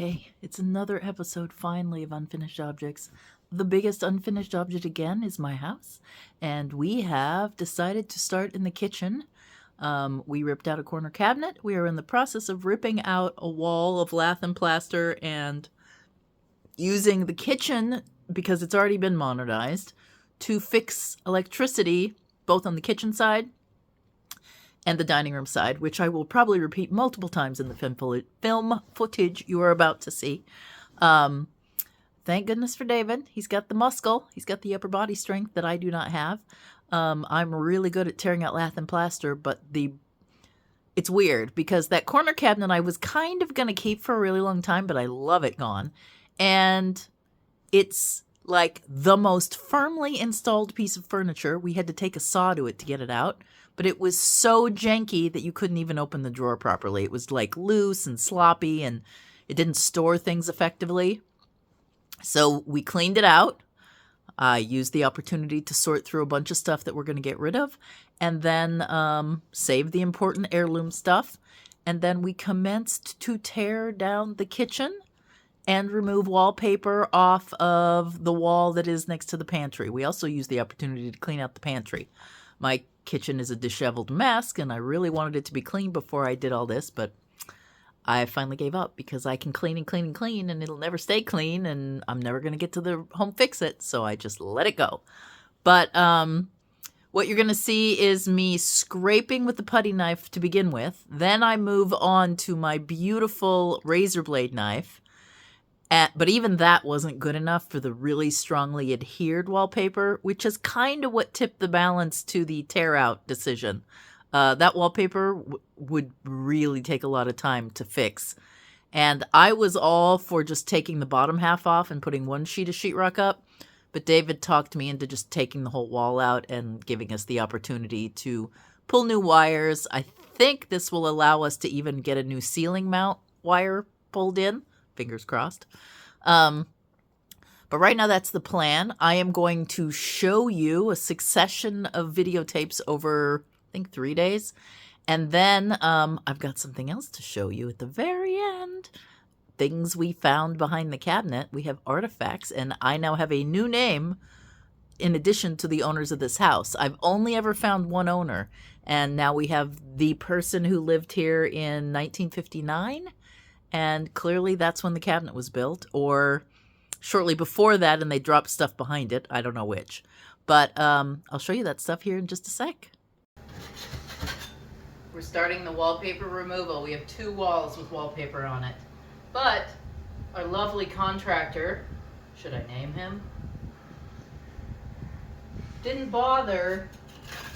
Hey, it's another episode finally of Unfinished Objects. The biggest unfinished object again is my house, and we have decided to start in the kitchen. We ripped out a corner cabinet. We are in the process of ripping out a wall of lath and plaster and using the kitchen, because it's already been modernized, to fix electricity both on the kitchen side and the dining room side, which I will probably repeat multiple times in the film footage you are about to see. Thank goodness for David. He's got the muscle. He's got the upper body strength that I do not have. I'm really good at tearing out lath and plaster, but it's weird because that corner cabinet I was kind of going to keep for a really long time, but I love it gone. And it's like the most firmly installed piece of furniture. We had to take a saw to it to get it out. But it was so janky that you couldn't even open the drawer properly. It was like loose and sloppy and it didn't store things effectively. So we cleaned it out. I used the opportunity to sort through a bunch of stuff that we're going to get rid of and then save the important heirloom stuff. And then we commenced to tear down the kitchen and remove wallpaper off of the wall that is next to the pantry. We also used the opportunity to clean out the pantry. My kitchen is a disheveled mess, and I really wanted it to be clean before I did all this, but I finally gave up because I can clean and clean and clean, and it'll never stay clean, and I'm never going to get to the home fix it, so I just let it go. But what you're going to see is me scraping with the putty knife to begin with. Then I move on to my beautiful razor blade knife. But even that wasn't good enough for the really strongly adhered wallpaper, which is kind of what tipped the balance to the tear out decision. That wallpaper would really take a lot of time to fix. And I was all for just taking the bottom half off and putting one sheet of sheetrock up. But David talked me into just taking the whole wall out and giving us the opportunity to pull new wires. I think this will allow us to even get a new ceiling mount wire pulled in. Fingers crossed. But right now that's the plan. I am going to show you a succession of videotapes over, I think, 3 days. And then I've got something else to show you at the very end. Things we found behind the cabinet. We have artifacts, and I now have a new name in addition to the owners of this house. I've only ever found one owner, and now we have the person who lived here in 1959. And clearly that's when the cabinet was built, or shortly before that, and they dropped stuff behind it. I don't know which. But I'll show you that stuff here in just a sec. We're starting the wallpaper removal. We have 2 walls with wallpaper on it. But our lovely contractor, should I name him? Didn't bother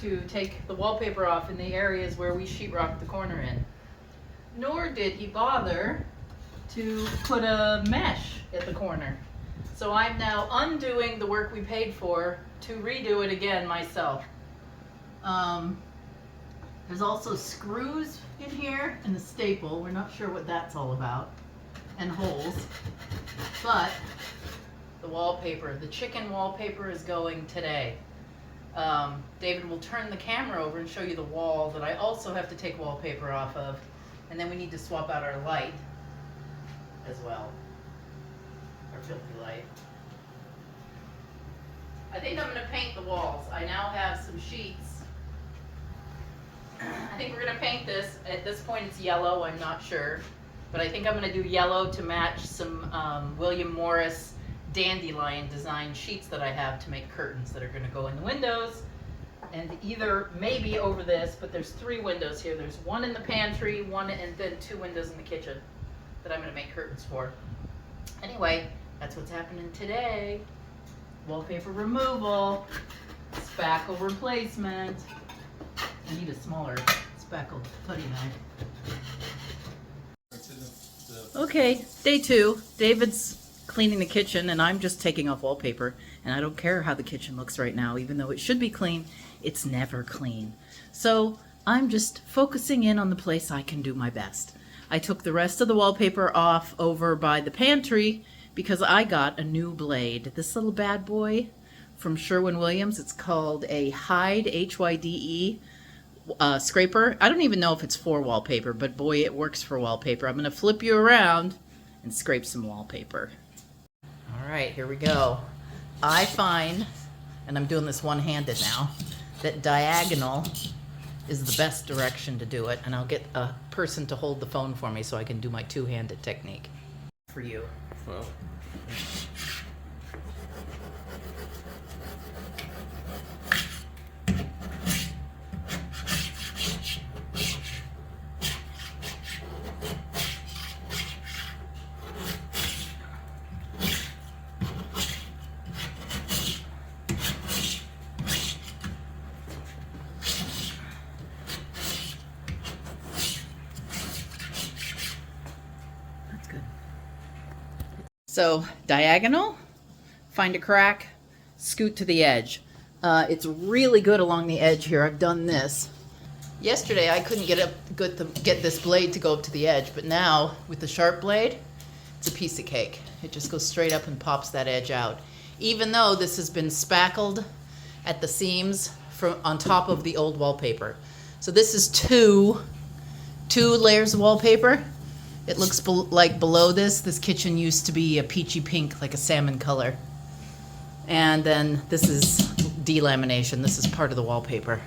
to take the wallpaper off in the areas where we sheetrocked the corner in. Nor did he bother to put a mesh at the corner. So I'm now undoing the work we paid for to redo it again myself. There's also screws in here and a staple. We're not sure what that's all about. And holes. But the wallpaper, the chicken wallpaper is going today. David will turn the camera over and show you the wall that I also have to take wallpaper off of. And then we need to swap out our light as well. Our filthy light. I think I'm going to paint the walls. I now have some sheets. I think we're going to paint this. At this point it's yellow, I'm not sure. But I think I'm going to do yellow to match some William Morris dandelion design sheets that I have to make curtains that are going to go in the windows. And either maybe over this, but there's 3 windows here. There's one in the pantry, one, and then 2 windows in the kitchen that I'm going to make curtains for. Anyway, that's what's happening today. Wallpaper removal, spackle replacement. I need a smaller spackled putty knife. Okay, day 2. David's cleaning the kitchen and I'm just taking off wallpaper, and I don't care how the kitchen looks right now. Even though it should be clean, it's never clean. So I'm just focusing in on the place I can do my best. I took the rest of the wallpaper off over by the pantry because I got a new blade. This little bad boy from Sherwin-Williams. It's called a Heide, H-Y-D-E scraper. I don't even know if it's for wallpaper, but boy, it works for wallpaper. I'm going to flip you around and scrape some wallpaper. All right, here we go. I find, and I'm doing this one-handed now, that diagonal is the best direction to do it, and I'll get a person to hold the phone for me so I can do my two-handed technique for you. Well, That's good. So diagonal, find a crack, scoot to the edge. It's really good along the edge here. I've done this. Yesterday I couldn't get this blade to go up to the edge, but now with the sharp blade, it's a piece of cake. It just goes straight up and pops that edge out. Even though this has been spackled at the seams from on top of the old wallpaper. So this is two layers of wallpaper. It looks like below this kitchen used to be a peachy pink, like a salmon color. And then this is delamination. This is part of the wallpaper.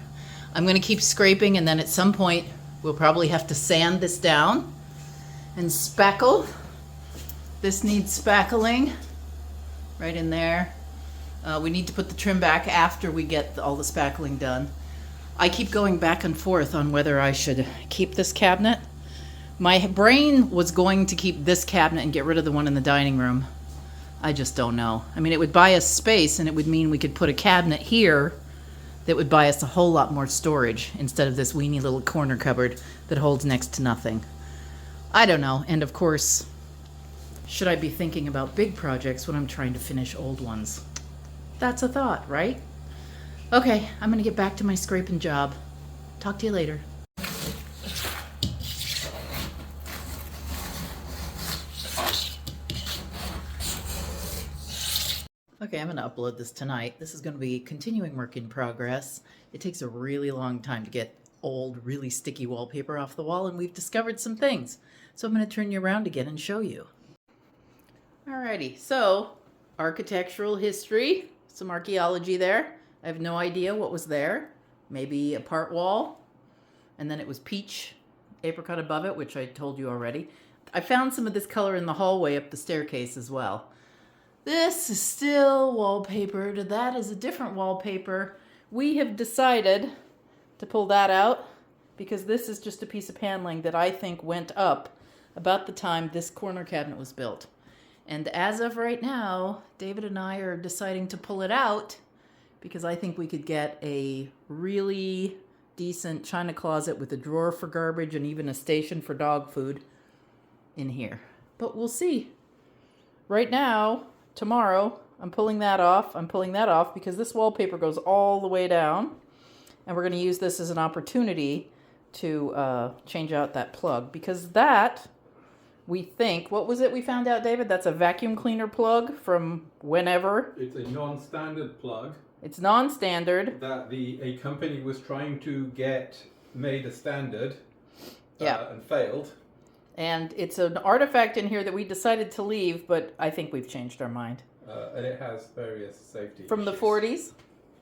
I'm going to keep scraping, and then at some point we'll probably have to sand this down and spackle. This needs spackling right in there. We need to put the trim back after we get all the spackling done. I keep going back and forth on whether I should keep this cabinet. My brain was going to keep this cabinet and get rid of the one in the dining room. I just don't know. I mean, it would buy us space, and it would mean we could put a cabinet here that would buy us a whole lot more storage instead of this weeny little corner cupboard that holds next to nothing. I don't know. And of course, should I be thinking about big projects when I'm trying to finish old ones? That's a thought, right? Okay, I'm going to get back to my scraping job. Talk to you later. Okay, I'm going to upload this tonight. This is going to be continuing work in progress. It takes a really long time to get old, really sticky wallpaper off the wall, and we've discovered some things. So I'm going to turn you around again and show you. Alrighty, so architectural history, some archaeology there. I have no idea what was there. Maybe a part wall, and then it was peach apricot above it, which I told you already. I found some of this color in the hallway up the staircase as well. This is still wallpapered. That is a different wallpaper. We have decided to pull that out because this is just a piece of paneling that I think went up about the time this corner cabinet was built. And as of right now, David and I are deciding to pull it out because I think we could get a really decent china closet with a drawer for garbage and even a station for dog food in here. But we'll see. Right now, tomorrow, I'm pulling that off. I'm pulling that off because this wallpaper goes all the way down. And we're going to use this as an opportunity to change out that plug. Because that, we think, what was it we found out, David? That's a vacuum cleaner plug from whenever. it's a non-standard plug It's non-standard. that a company was trying to get made a standard and failed. And it's an artifact in here that we decided to leave, but I think we've changed our mind. And it has various safety From the issues.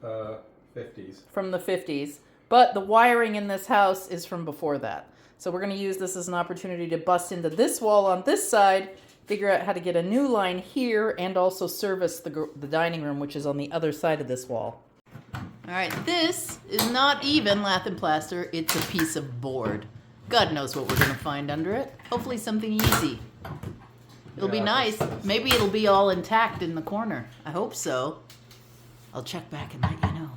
40s? 50s. From the 50s. But the wiring in this house is from before that. So we're going to use this as an opportunity to bust into this wall on this side, figure out how to get a new line here, and also service the dining room, which is on the other side of this wall. All right, this is not even lath and plaster. It's a piece of board. God knows what we're going to find under it. Hopefully something easy. It'll be nice. Maybe it'll be all intact in the corner. I hope so. I'll check back and let you know.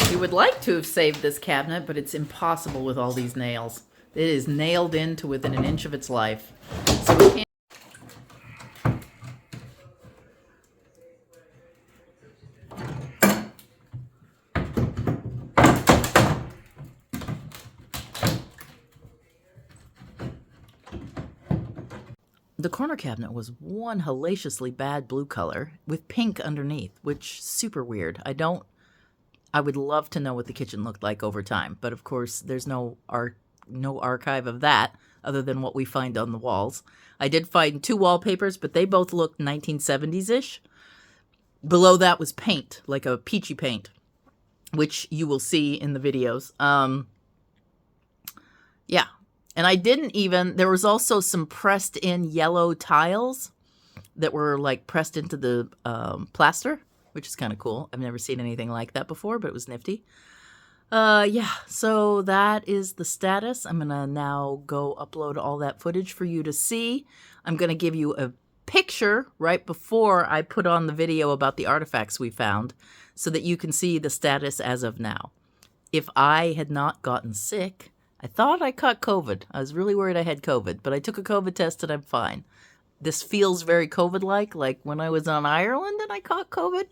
We would like to have saved this cabinet, but it's impossible with all these nails. It is nailed in to within an inch of its life. So we can't. The corner cabinet was one hellaciously bad blue color with pink underneath, which super weird. I would love to know what the kitchen looked like over time, but of course there's no art no archive of that other than what we find on the walls. I did find 2 wallpapers, but they both looked 1970s-ish. Below that was paint, like a peachy paint, which you will see in the videos. Yeah. And I didn't even, there was also some pressed in yellow tiles that were like pressed into the plaster, which is kind of cool. I've never seen anything like that before, but it was nifty. Yeah, so that is the status. I'm going to now go upload all that footage for you to see. I'm going to give you a picture right before I put on the video about the artifacts we found so that you can see the status as of now. If I had not gotten sick, I thought I caught COVID. I was really worried I had COVID, but I took a COVID test and I'm fine. This feels very COVID-like when I was on Ireland and I caught COVID.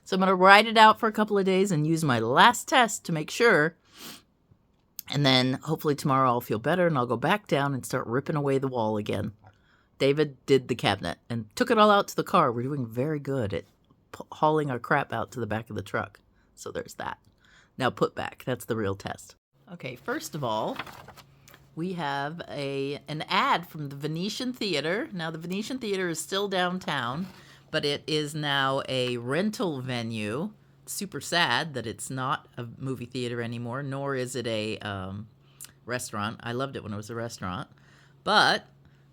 So I'm going to ride it out for a couple of days and use my last test to make sure. And then hopefully tomorrow I'll feel better and I'll go back down and start ripping away the wall again. David did the cabinet and took it all out to the car. We're doing very good at hauling our crap out to the back of the truck. So there's that. Now put back. That's the real test. Okay, first of all, we have an ad from the Venetian Theater. Now, the Venetian Theater is still downtown, but it is now a rental venue. Super sad that it's not a movie theater anymore, nor is it a restaurant. I loved it when it was a restaurant. But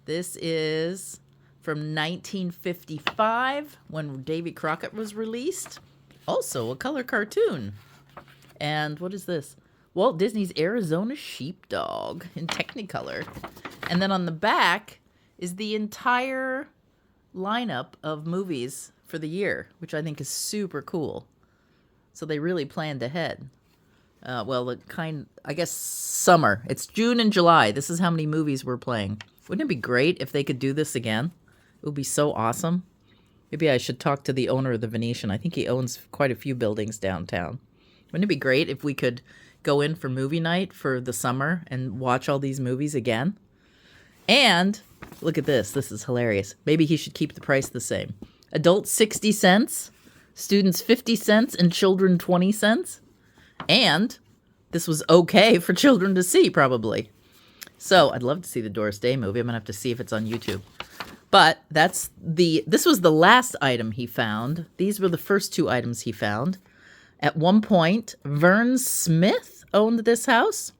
this is from 1955 when Davy Crockett was released. Also a color cartoon. And what is this? Walt Disney's Arizona Sheepdog in Technicolor. And then on the back is the entire lineup of movies for the year, which I think is super cool. So they really planned ahead. I guess summer. It's June and July. This is how many movies we're playing. Wouldn't it be great if they could do this again? It would be so awesome. Maybe I should talk to the owner of the Venetian. I think he owns quite a few buildings downtown. Wouldn't it be great if we could go in for movie night for the summer and watch all these movies again? And look at this. This is hilarious. Maybe he should keep the price the same. Adults 60 cents, students 50 cents, and children 20 cents. And this was okay for children to see, probably. So I'd love to see the Doris Day movie. I'm going to have to see if it's on YouTube. But this was the last item he found. These were the first 2 items he found. At one point, Vern Smith owned this house.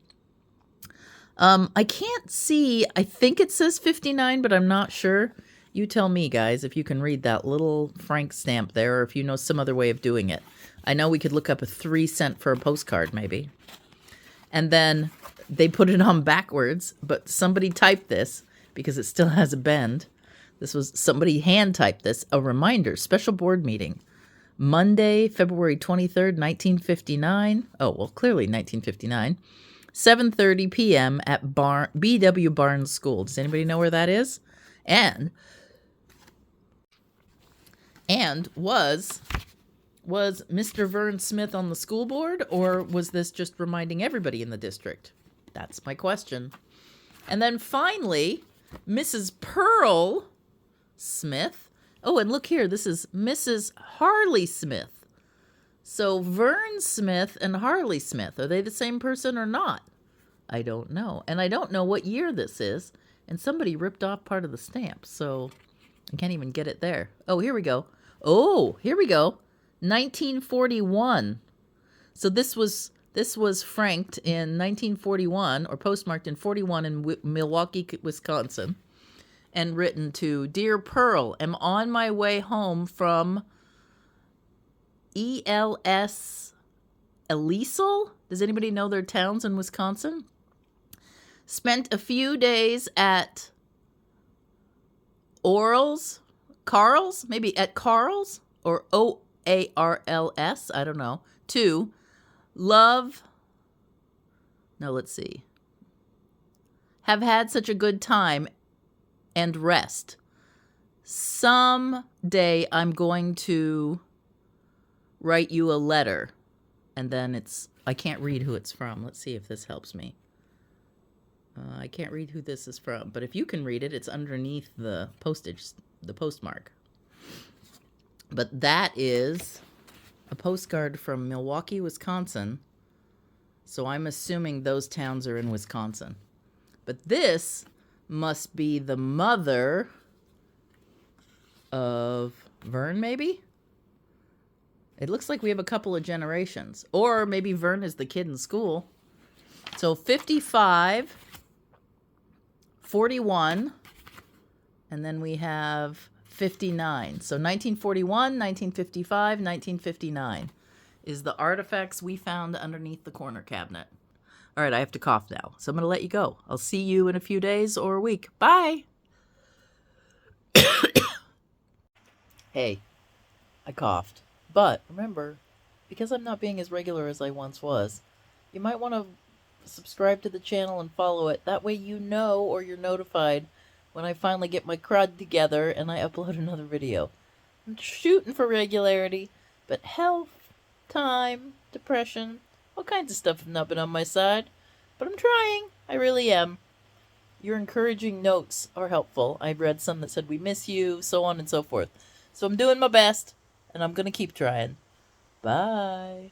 I can't see. I think it says 59, but I'm not sure. You tell me, guys, if you can read that little Frank stamp there, or if you know some other way of doing it. I know we could look up a 3-cent for a postcard, maybe. And then they put it on backwards, but somebody typed this because it still has a bend. Somebody hand-typed this. A reminder, special board meeting. Monday, February 23rd, 1959. Oh, well, clearly 1959. 7:30 p.m. at B.W. Barnes School. Does anybody know where that is? And was Mr. Vern Smith on the school board, or was this just reminding everybody in the district? That's my question. And then finally, Mrs. Pearl Smith. Oh, and look here. This is Mrs. Harley Smith. So Vern Smith and Harley Smith, are they the same person or not? I don't know. And I don't know what year this is. And somebody ripped off part of the stamp, so I can't even get it there. Oh, here we go. Oh, here we go. 1941. So this was franked in 1941, or postmarked in 41 in Milwaukee, Wisconsin. And written to, Dear Pearl, am on my way home from ELS Elisel. Does anybody know their towns in Wisconsin? Spent a few days at Carl's, maybe at Carl's, or OARLS, I don't know. 2, love, no, let's see. Have had such a good time and rest. Someday I'm going to write you a letter. And then I can't read who it's from. Let's see if this helps me. I can't read who this is from, but if you can read it, it's underneath the postmark. But that is a postcard from Milwaukee, Wisconsin. So I'm assuming those towns are in Wisconsin. But this must be the mother of Vern, maybe? It looks like we have a couple of generations. Or maybe Vern is the kid in school. So 55, 41, and then we have 59. So 1941, 1955, 1959 is the artifacts we found underneath the corner cabinet. All right, I have to cough now, so I'm going to let you go. I'll see you in a few days or a week. Bye! Hey, I coughed. But remember, because I'm not being as regular as I once was, you might want to subscribe to the channel and follow it. That way you know, or you're notified when I finally get my crud together and I upload another video. I'm shooting for regularity, but health, time, depression, all kinds of stuff have not been on my side. But I'm trying. I really am. Your encouraging notes are helpful. I've read some that said we miss you, so on and so forth. So I'm doing my best, and I'm going to keep trying. Bye.